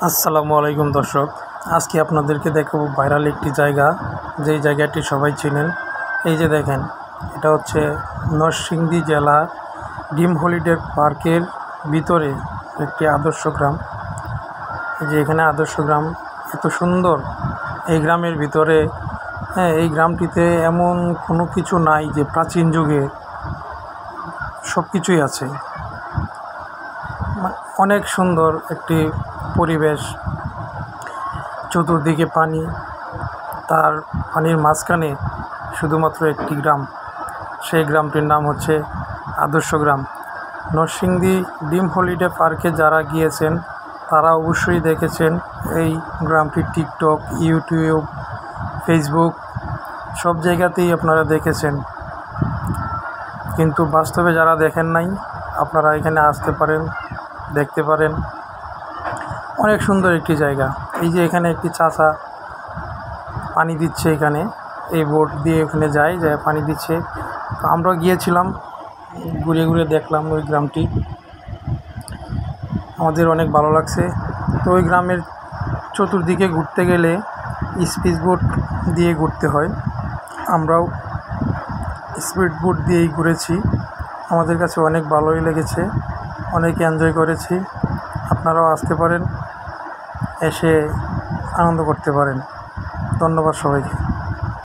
আসসালামু আলাইকুম দর্শক, আজকে আপনাদেরকে দেখাবো ভাইরাল একটি জায়গা, যেই জায়গাটি সবাই চেনেন। এই যে দেখেন, এটা হচ্ছে নরসিংদী জেলা ড্রিম হলিডে পার্কের ভিতরে একটি আদর্শ গ্রাম। এই যে এখানে আদর্শ গ্রাম, এত সুন্দর এই গ্রামের ভিতরে। এই গ্রামটিতে এমন কোনো কিছু নাই যে প্রাচীন যুগে, সব কিছুই আছে। অনেক সুন্দর একটি পরিবেশ, চতুর্দিকে পানি, তার পানির মাঝখানে শুধুমাত্র একটি গ্রাম। সেই গ্রামটির নাম হচ্ছে আদর্শ গ্রাম। নরসিংদী ড্রিম হলিডে পার্কে যারা গিয়েছেন তারা অবশ্যই দেখেছেন এই গ্রামটি। টিকটক, ইউটিউব, ফেসবুক সব জায়গাতেই আপনারা দেখেছেন, কিন্তু বাস্তবে যারা দেখেন নাই, আপনারা এখানে আসতে পারেন, দেখতে পারেন। অনেক সুন্দর একটি জায়গা। এই যে এখানে একটি চাচা পানি দিচ্ছে, এখানে এই বোট দিয়ে ওখানে যায় পানি দিচ্ছে। তো আমরা গিয়েছিলাম, ঘুরে ঘুরে দেখলাম ওই গ্রামটি, আমাদের অনেক ভালো লাগছে। তো ওই গ্রামের চতুর্দিকে ঘুরতে গেলে স্পিড বোট দিয়ে ঘুরতে হয়। আমরাও স্পিড বোট দিয়েই ঘুরেছি, আমাদের কাছে অনেক ভালোই লেগেছে, অনেক এনজয় করেছি। আপনারাও আসতে পারেন, এসে আনন্দ করতে পারেন। ধন্যবাদ সবাইকে।